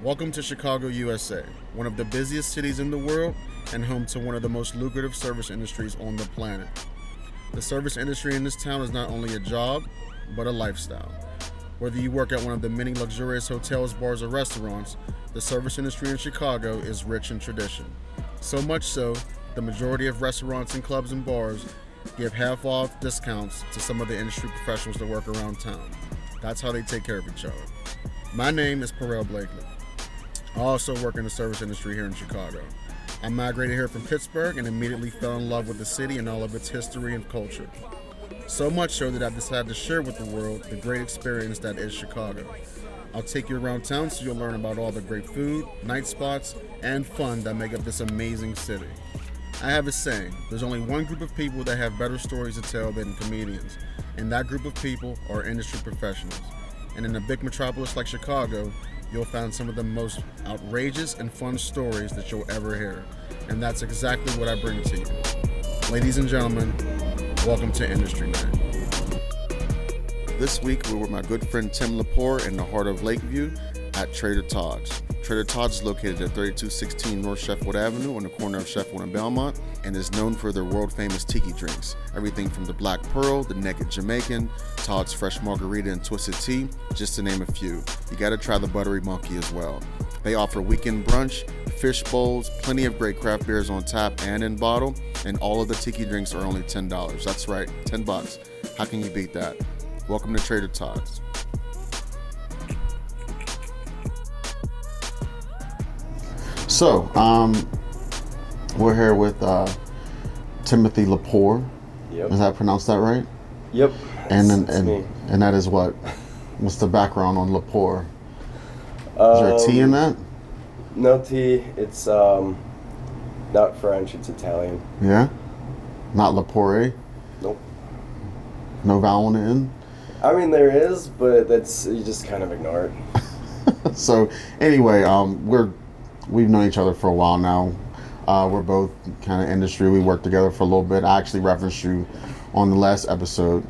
Welcome to Chicago, USA, one of the busiest cities in the world and home to one of the most lucrative service industries on the planet. The service industry in this town is not only a job, but a lifestyle. Whether you work at one of the many luxurious hotels, bars, or restaurants, the service industry in Chicago is rich in tradition. So much so, the majority of restaurants and clubs and bars give half-off discounts to some of the industry professionals that work around town. That's how they take care of each other. My name is Perel Blakely. I also work in the service industry here in Chicago. I migrated here from Pittsburgh and immediately fell in love with the city and all of its history and culture. So much so that I decided to share with the world the great experience that is Chicago. I'll take you around town so you'll learn about all the great food, night spots, and fun that make up this amazing city. I have a saying, there's only one group of people that have better stories to tell than comedians, and that group of people are industry professionals. And in a big metropolis like Chicago, you'll find some of the most outrageous and fun stories that you'll ever hear. And that's exactly what I bring to you. Ladies and gentlemen, welcome to Industry Night. This week we're with my good friend Tim Lepore in the heart of Lakeview at Trader Todd's. Trader Todd's is located at 3216 North Sheffield Avenue on the corner of Sheffield and Belmont and is known for their world-famous tiki drinks. Everything from the Black Perel, the Naked Jamaican, Todd's Fresh Margarita and Twisted Tea, just to name a few. You gotta try the Buttery Monkey as well. They offer weekend brunch, fish bowls, plenty of great craft beers on tap and in bottle, and all of the tiki drinks are only $10. That's right, $10. How can you beat that? Welcome to Trader Todd's. So, we're here with Timothy Lepore. Yep. Is that pronounced that right? Yep. And me. And that is what? What's the background on Lepore? Is there a T in that? No T. It's not French. It's Italian. Yeah. Not Lepore. Nope. No vowel in the end. I mean, there is, but you just kind of ignore it. So anyway, we've known each other for a while now. We're both kind of industry. We worked together for a little bit. I actually referenced you on the last episode.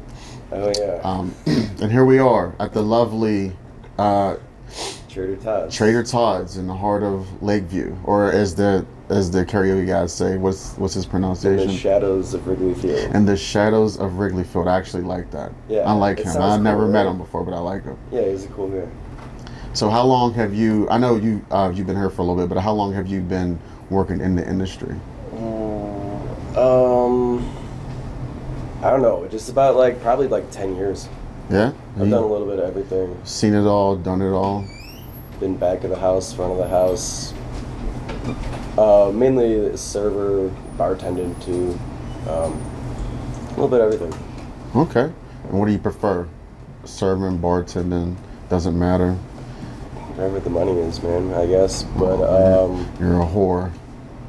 Oh yeah. And here we are at the lovely Trader Todd's. Trader Todd's in the heart of Lakeview, or as the karaoke guys say, what's his pronunciation? In the shadows of Wrigley Field. In the shadows of Wrigley Field. I actually like that. Yeah. I like him. I've never cool, met right? him before, but I like him. Yeah, he's a cool guy. So how long have you? I know you've been here for a little bit, but how long have you been working in the industry? I don't know. Just about probably 10 years. Yeah. I've done a little bit of everything. Seen it all, done it all. Been back of the house, front of the house. Mainly server, bartending too. A little bit of everything. Okay. And what do you prefer? Serving, bartending, doesn't matter. Wherever the money is, man, I guess. But you're a whore.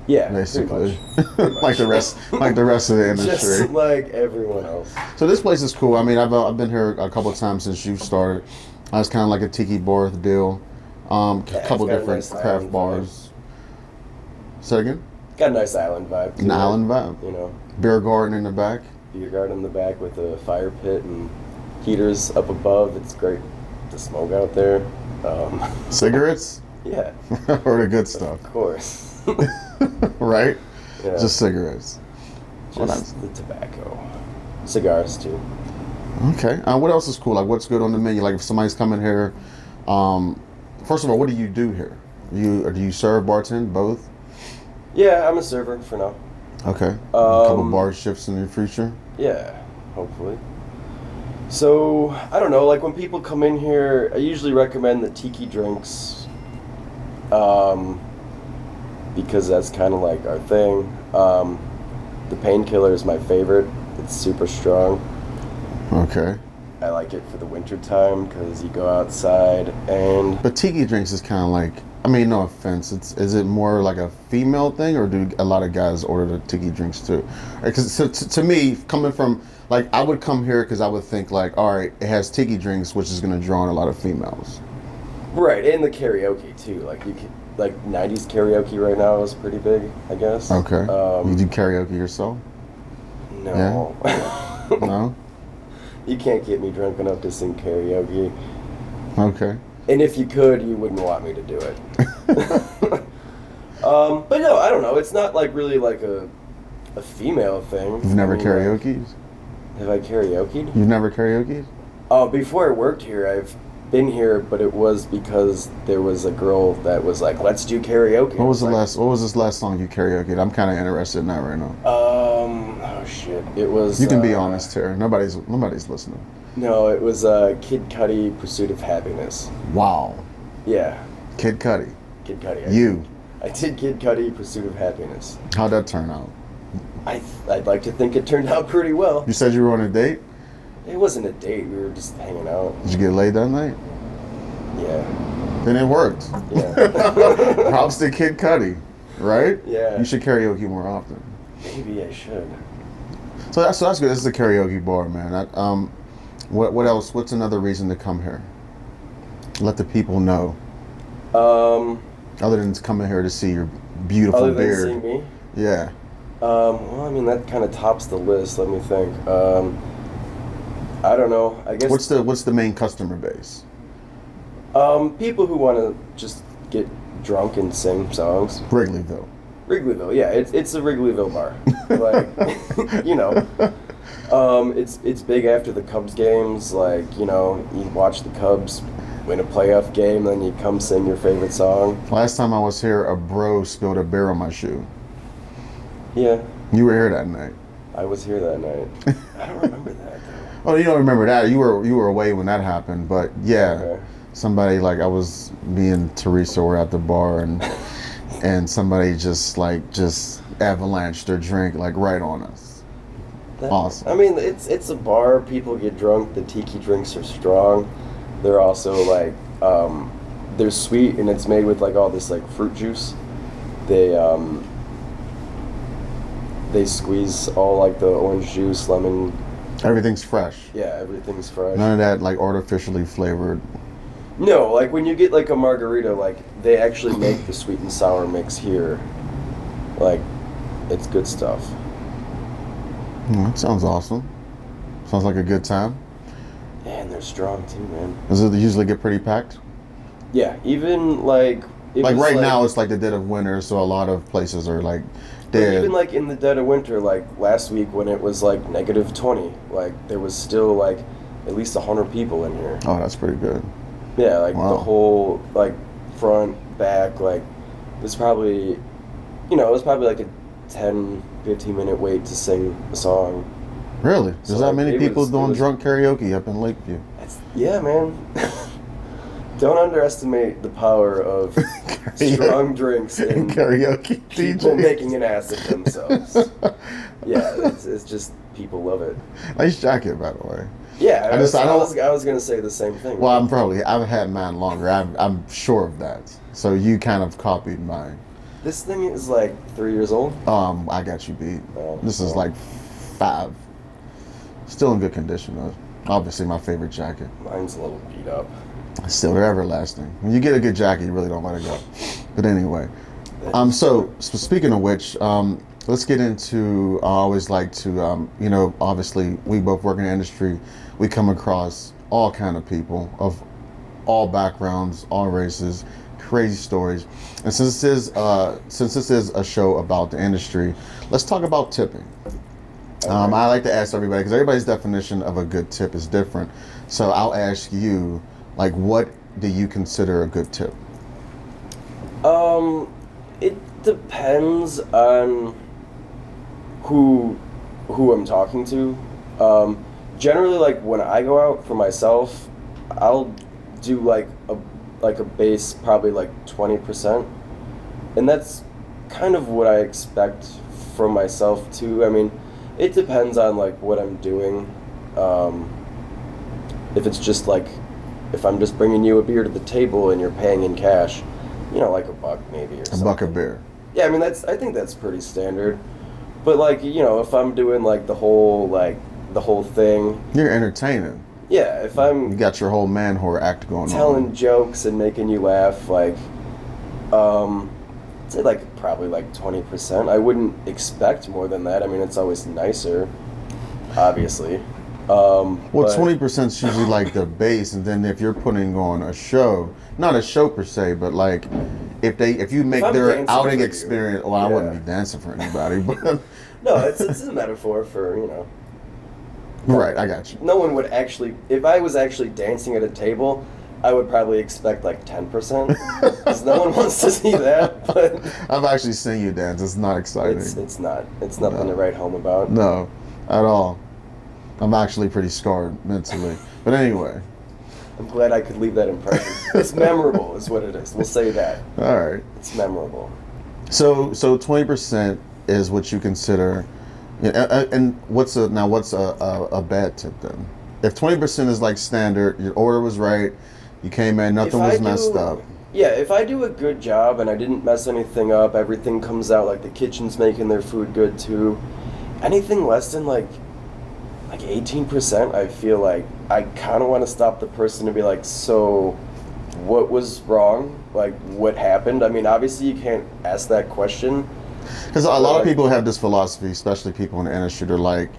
Yeah, basically. Pretty much. like the rest of the industry. Just like everyone else. So this place is cool. I mean, I've been here a couple of times since you started. It's kind of like a tiki bar deal. A couple different nice craft bars. Say again? Got a nice island vibe. Too, An island vibe. You know. Beer garden in the back. Beer garden in the back with a fire pit and heaters up above. It's great to smoke out there. Cigarettes? Yeah. Or the good stuff. Of course. Right? Yeah. Just cigarettes. Just the tobacco. Cigars too. Okay. What else is cool? Like, what's good on the menu? Like, if somebody's coming here, first of all, what do you do here? Do you serve, bartend, both? Yeah, I'm a server for now. Okay. A couple bar shifts in your future? Yeah, hopefully. So, I don't know, when people come in here, I usually recommend the tiki drinks, because that's kind of our thing. The painkiller is my favorite. It's super strong. Okay. I like it for the winter time because you go outside and... But tiki drinks is kind of no offense, is it more like a female thing, or do a lot of guys order the tiki drinks too? Because to me, coming from, I would come here because I would think all right, it has tiki drinks, which is going to draw in a lot of females. Right, and the karaoke too. You can, 90s karaoke right now is pretty big, I guess. Okay. You do karaoke yourself? No. Yeah? No? You can't get me drunk enough to sing karaoke. Okay. And if you could, you wouldn't want me to do it. But no, I don't know. It's not like really like a female thing. You've never karaoke'd? karaoke'd? Have I karaoke'd? You've never karaoke'd? Oh, before I worked here, I've been here, but it was because there was a girl that was like, "Let's do karaoke." What was this last song you karaoke'd? I'm kind of interested in that right now. Oh shit! It was. You can be honest here. Nobody's listening. No, it was Kid Cudi, "Pursuit of Happiness." Wow. Yeah. Kid Cudi. Kid Cudi. I did Kid Cudi, "Pursuit of Happiness." How'd that turn out? I'd like to think it turned out pretty well. You said you were on a date? It wasn't a date. We were just hanging out. Did you get laid that night? Yeah. Then it worked. Yeah. Props to Kid Cudi, right? Yeah. You should karaoke more often. Maybe I should. So that's good. This is a karaoke bar, man. What else? What's another reason to come here? Let the people know. Other than coming here to see your beautiful Other beard. than seeing me? Yeah. Well, I mean, that kind of tops the list. Let me think. I don't know. I guess. What's the main customer base? People who want to just get drunk and sing songs. Wrigleyville. Wrigleyville, yeah, it's a Wrigleyville bar. Like, you know, it's big after the Cubs games. Like, you know, you watch the Cubs win a playoff game, then you come sing your favorite song. Last time I was here, a bro spilled a beer on my shoe. Yeah. You were here that night. I was here that night. I don't remember that though. Oh, you don't remember that? You were away when that happened, but yeah. Okay. Somebody, like, me and Teresa were at the bar, and somebody just avalanched their drink like right on us. Awesome. I mean, it's a bar. People get drunk. The tiki drinks are strong. They're also like they're sweet, and it's made with like all this like fruit juice. They squeeze all like the orange juice, lemon. Everything's fresh. Yeah, everything's fresh. None of that like artificially flavored. No, like when you get like a margarita, like they actually make the sweet and sour mix here. Like, it's good stuff. That sounds awesome. Sounds like a good time. Yeah, and they're strong too, man. Does it usually get pretty packed? Yeah, even like... Like right now, it's like the dead of winter, so a lot of places are like dead. Even like in the dead of winter, like last week when it was like -20, like there was still like at least 100 people in here. Oh, that's pretty good. Yeah, like Wow. the whole like front, back, like it was probably like a 10-15 minute wait to sing a song. Really? So, There's that many it people was- doing it was- drunk karaoke up in Lakeview. Yeah, man. Don't underestimate the power of strong drinks and Karaoke people DJ. making an ass of themselves. Yeah, it's just people love it. Nice jacket, by the way. Yeah, I don't- was gonna say the same thing. Well, I've had mine longer. I'm sure of that. So you kind of copied mine. This thing is like 3 years old. I got you beat. Oh, This is oh. like 5. Still in good condition though. Obviously my favorite jacket. Mine's a little beat up. Still, they're everlasting. When you get a good jacket, you really don't let it go. But anyway, so speaking of which, let's get into. I always like to, obviously we both work in the industry. We come across all kind of people of all backgrounds, all races, crazy stories. And since this is a show about the industry, let's talk about tipping. I like to ask everybody because everybody's definition of a good tip is different. So I'll ask you. Like, what do you consider a good tip? It depends on who I'm talking to. Generally, like when I go out for myself, I'll do like a base probably like 20%, and that's kind of what I expect from myself too. I mean, it depends on like what I'm doing. If it's just like. If I'm just bringing you a beer to the table and you're paying in cash, like $1 maybe or something. A buck of beer. Yeah, I mean I think that's pretty standard. But like, if I'm doing like the whole thing. You're entertaining. Yeah, if I'm You got your whole man whore act going telling on. jokes and making you laugh, like I'd say like probably like 20%. I wouldn't expect more than that. I mean, it's always nicer, obviously. Well, but 20% is usually like the base, and then if you're putting on a show, not a show per se, but like if you make I'm their dancing outing for you, experience, well, I wouldn't yeah. be dancing for anybody, but No, it's a metaphor for, right, I got you. no one would actually, if I was actually dancing at a table, I would probably expect like 10%, because no one wants to see that, but I've actually seen you dance. It's not exciting. it's nothing to write home about. No, at all. I'm actually pretty scarred mentally. But anyway. I'm glad I could leave that impression. It's memorable, is what it is. We'll say that. All right. It's memorable. So 20% is what you consider, and what's a bad tip then? If 20% is like standard, your order was right, you came in, nothing was messed up. Yeah, if I do a good job and I didn't mess anything up, everything comes out, like the kitchen's making their food good too. Anything less than like 18%, I feel like I kind of want to stop the person and be like, so what was wrong? Like, what happened? I mean, obviously you can't ask that question. Because a lot of people have this philosophy, especially people in the industry. They're like,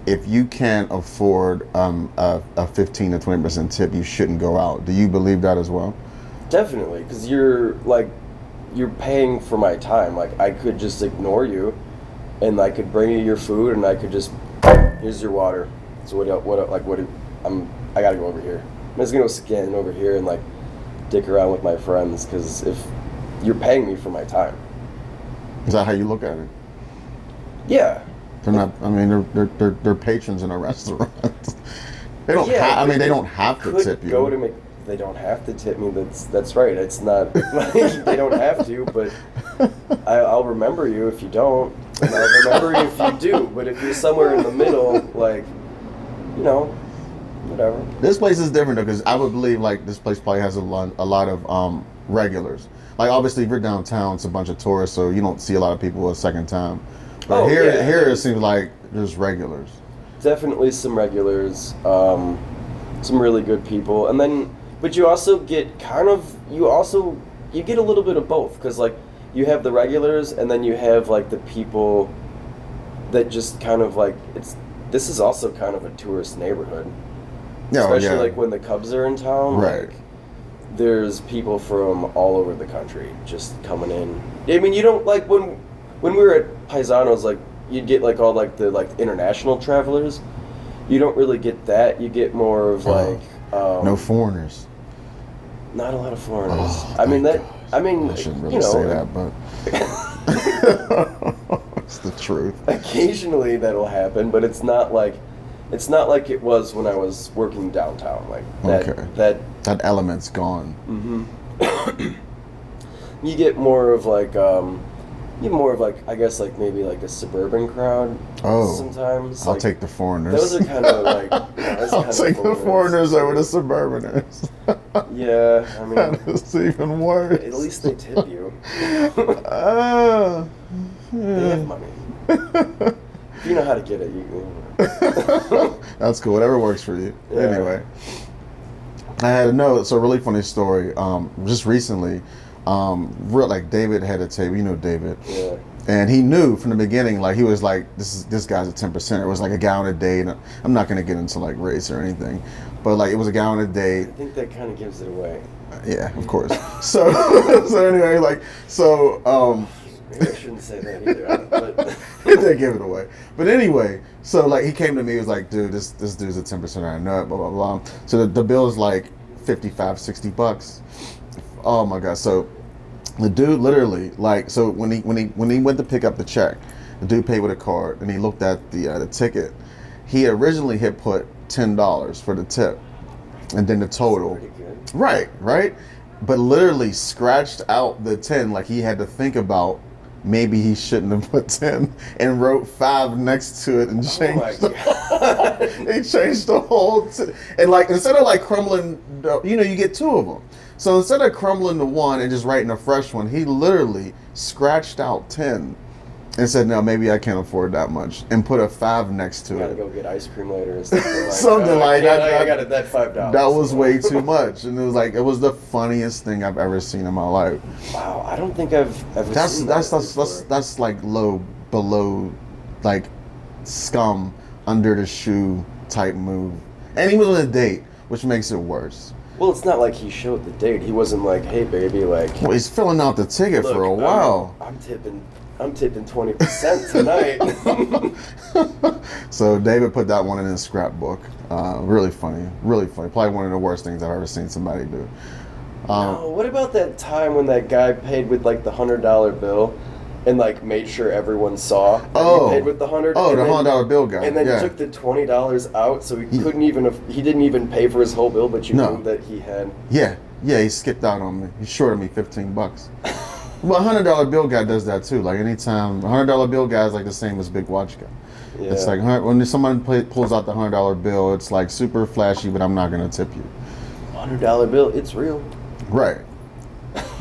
if you can't afford a 15 to 20% tip, you shouldn't go out. Do you believe that as well? Definitely, because you're paying for my time. Like, I could just ignore you, and I could bring you your food, and I could just, here's your water. So I gotta go over here. I'm just gonna go scan over here and like dick around with my friends, because if you're paying me for my time. Is that how you look at it? Yeah. They're not. I mean, they're patrons in a restaurant. They don't. Yeah, they don't have to tip you. They don't have to tip me. That's right. It's not like they don't have to, but I'll remember you if you don't, and I'll remember you if you do. But if you're somewhere in the middle, like, whatever. This place is different though, because I would believe like this place probably has a lot of regulars. Like obviously, if you're downtown, it's a bunch of tourists, so you don't see a lot of people a second time. But here it seems like there's regulars. Definitely some regulars, some really good people, and then, but you also get you get a little bit of both, because like you have the regulars, and then you have like the people that just kind of like this is also kind of a tourist neighborhood. Yeah, especially like when the Cubs are in town, right? Like, there's people from all over the country just coming in. I mean, you don't like when we were at Paisanos, like you'd get like all like the international travelers. You don't really get that. You get more of like no foreigners. Not a lot of foreigners. Oh, I mean I shouldn't really say that, but it's the truth. Occasionally that'll happen, but it's not like it was when I was working downtown. Like that element's gone. Mm-hmm. You get more of like I guess like maybe like a suburban crowd. Oh, sometimes I'll take the foreigners. Those are kind of like I'll take the foreigners over the suburbaners. Yeah, I mean it's even worse. At least they tip you. Yeah. They have money. If you know how to get it, That's cool. Whatever works for you. Yeah. Anyway, I had so a really funny story. Just recently, like David had a table. You know David. Yeah. And he knew from the beginning, like he was like, this guy's a 10%. It was like a gallon a day. And I'm not gonna get into like race or anything, but like it was a gallon a day. I think that kind of gives it away. Yeah, of course. So anyway, like Maybe I shouldn't say that either, but it did give it away. But anyway, so like he came to me, he was like, dude, this dude's a 10%. I know it, blah blah blah. So the bill's like $55-$60. Oh my god. So the dude literally so when he went to pick up the check, the dude paid with a card, and he looked at the ticket. He originally had put $10 for the tip, and then the total. That's pretty good. Right. But literally scratched out the 10, like he had to think about maybe he shouldn't have put 10, and wrote 5 next to it and changed. Oh my god! He changed the whole and like instead of like crumbling, you get 2 of them. So instead of crumbling the 1 and just writing a fresh one, he literally scratched out 10 and said, no, maybe I can't afford that much, and put a 5 next to it. Gotta go get ice cream later or something like something like that. I got it, that $5. That was way too much, and it was the funniest thing I've ever seen in my life. Wow, I don't think I've ever seen that. That's like below like scum under the shoe type move. And he was on a date, which makes it worse. Well, it's not like he showed the date. He wasn't like, "Hey, baby, like." Well, he's filling out the ticket Look, for a while. I'm tipping 20% tonight. So David put that one in his scrapbook. Really funny. Probably one of the worst things I've ever seen somebody do. No, what about that time when that guy paid with like the $100 bill, and like made sure everyone saw that he paid with the $100? Oh, the $100 bill guy. And then yeah. took the $20 out, so he didn't even pay for his whole bill, but you knew that he had. Yeah, he skipped out on me. He shorted me $15. Well, $100 bill guy does that too. Like anytime, $100 bill guy is like the same as big watch guy. Yeah. It's like when someone pulls out the $100 bill, it's like super flashy, but I'm not gonna tip you. $100 bill, it's real. Right.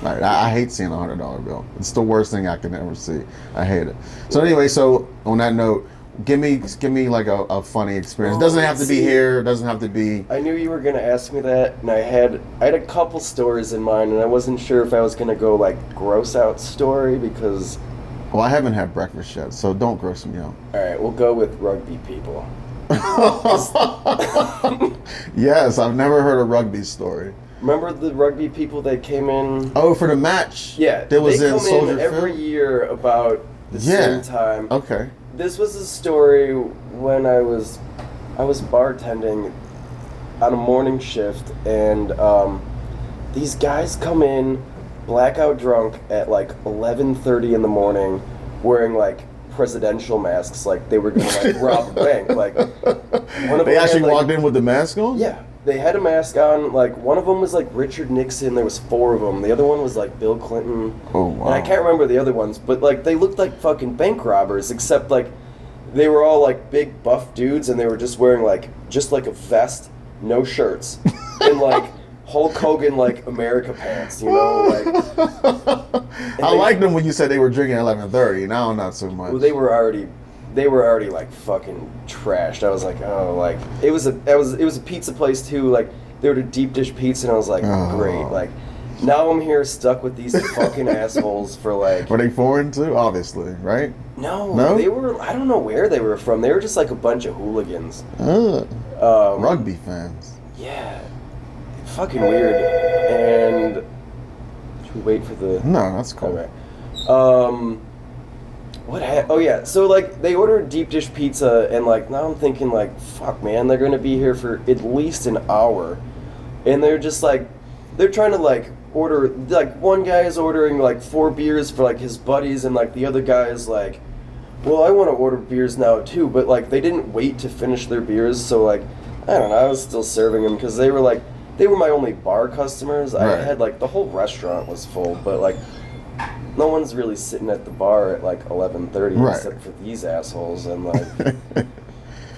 I hate seeing a $100 bill. It's the worst thing I can ever see. I hate it. So anyway, so on that note, give me like a funny experience. It doesn't have to be here. It doesn't have to be. I knew you were gonna ask me that, and I had a couple stories in mind, and I wasn't sure if I was gonna go like gross out story because. Well, I haven't had breakfast yet, so don't gross me out. All right, we'll go with rugby people. Yes, I've never heard a rugby story. Remember the rugby people that came in? Oh, for the match? Yeah, that was they in come Soldier in every Field? year about the same time. Okay. This was a story when I was bartending on a morning shift, and these guys come in blackout drunk at like 11:30 in the morning, wearing like presidential masks, like they were gonna like rob a bank. Like one of they them actually had, like, walked in with the mask on? Yeah. They had a mask on. Like one of them was like Richard Nixon. There was 4 of them. The other one was like Bill Clinton. Oh wow! And I can't remember the other ones, but like they looked like fucking bank robbers. Except like they were all like big buff dudes, and they were just wearing like just like a vest, no shirts, and like Hulk Hogan like America pants. You know, like. I liked them when you said they were drinking at 11:30. Now not so much. Well, they were already like fucking trashed. I was like, oh, like it was a pizza place too. Like they were a deep dish pizza, and I was like, great. Like now I'm here stuck with these fucking assholes for like. Were they foreign too? Obviously, right? No, No, they were. I don't know where they were from. They were just like a bunch of hooligans. Rugby fans. Yeah, fucking weird. And should we wait for the? No, that's cool. Okay. Oh yeah, so like they ordered deep dish pizza, and like now I'm thinking like, fuck man, they're gonna be here for at least an hour, and they're just like, they're trying to like order, like one guy is ordering like 4 beers for like his buddies, and like the other guy is like, well, I want to order beers now too, but like they didn't wait to finish their beers, so like I don't know, I was still serving them because they were my only bar customers. Right. I had like the whole restaurant was full, but like. No one's really sitting at the bar at like 11:30 except for these assholes, and like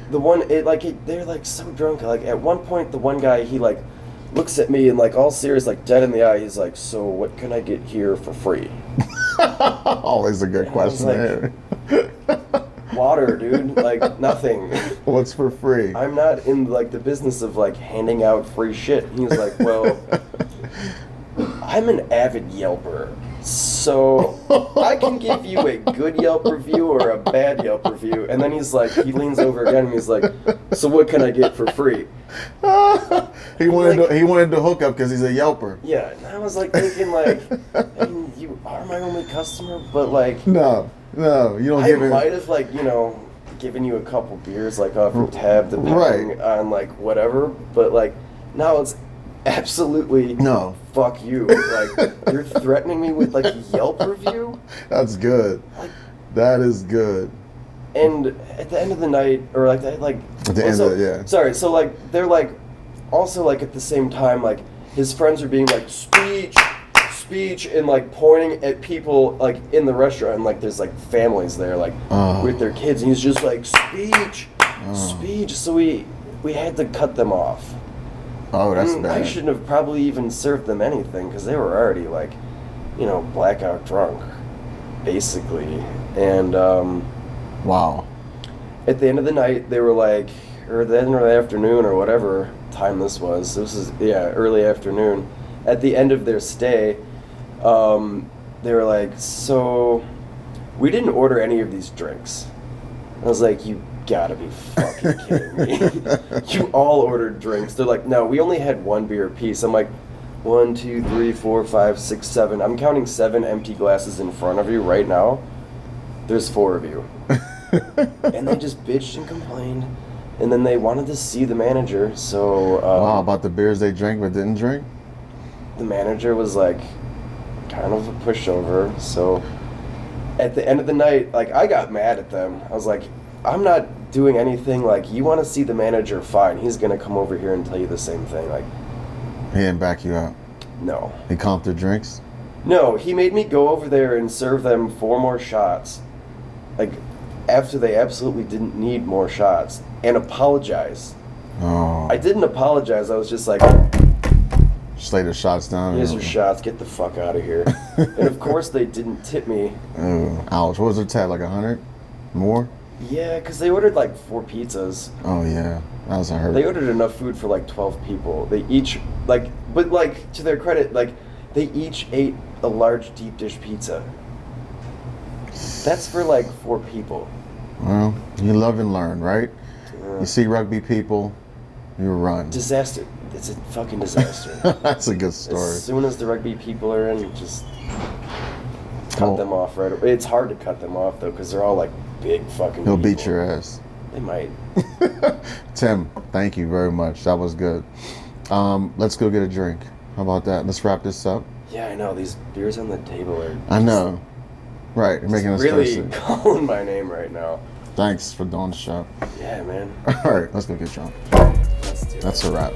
they're like so drunk. Like at one point, the one guy he like looks at me and like all serious, like dead in the eye. He's like, "So what can I get here for free?" Always a good question. Like, water, dude. Like nothing. What's for free? I'm not in like the business of like handing out free shit. He's like, "Well, I'm an avid Yelper. So I can give you a good Yelp review or a bad Yelp review." And then he's like, he leans over again and he's like, "So what can I get for free?" He wanted to hook up because he's a Yelper. Yeah, and I was like thinking like, I mean, you are my only customer, but like no, you don't I give it. might have like given you a couple beers like off your tab depending on like whatever, but like now it's absolutely no. Fuck you! Like you're threatening me with like a Yelp review. That's good. Like, that is good. And at the end of the night, or like at the end of yeah. Sorry, so like they're like also like at the same time like his friends are being like speech and like pointing at people like in the restaurant, and like there's like families there like with their kids, and he's just like speech. So we had to cut them off. Oh, that's bad. I shouldn't have probably even served them anything because they were already like, blackout drunk, basically. And wow. At the end of the night, they were like, or the end of the afternoon or whatever time this was. This is early afternoon. At the end of their stay, they were like, "So, we didn't order any of these drinks." I was like, "You gotta be fucking kidding me. You all ordered drinks. They're like, no, we only had one beer apiece. I'm like, 1, 2, 3, 4, 5, 6, 7. I'm counting 7 empty glasses in front of you right now. There's 4 of you. And they just bitched and complained. And then they wanted to see the manager, so... wow, about the beers they drank but didn't drink? The manager was like, kind of a pushover, so... At the end of the night, like, I got mad at them. I was like, I'm not doing anything. Like, you want to see the manager, fine. He's going to come over here and tell you the same thing. Like, He didn't back you up. No. He comped their drinks? No, he made me go over there and serve them 4 more shots. Like, after they absolutely didn't need more shots. And apologize. Oh. I didn't apologize. I was just like, Just lay the shots down. here's your shots. Get the fuck out of here. And of course they didn't tip me. Oh, ouch. What was their tab? Like 100? More? Yeah, because they ordered like 4 pizzas. Oh, yeah. That was unheard. They ordered enough food for like 12 people. They each, like, but like, to their credit, like, they each ate a large deep dish pizza. That's for like 4 people. Well, you love and learn, right? You see rugby people, you run. Disaster. It's a fucking disaster. That's a good story. As soon as the rugby people are in, just cut Well, them off right away. It's hard to cut them off though, because they're all like big fucking He'll people. beat your ass. They might. Tim, thank you very much. That was good. Let's go get a drink. How about that? Let's wrap this up. Yeah, I know. These beers on the table are I know. Right, you're making us really thirsty. calling my name right now. Thanks for doing the show. Yeah, man. All right, let's go get drunk. Let's do it. That's a wrap.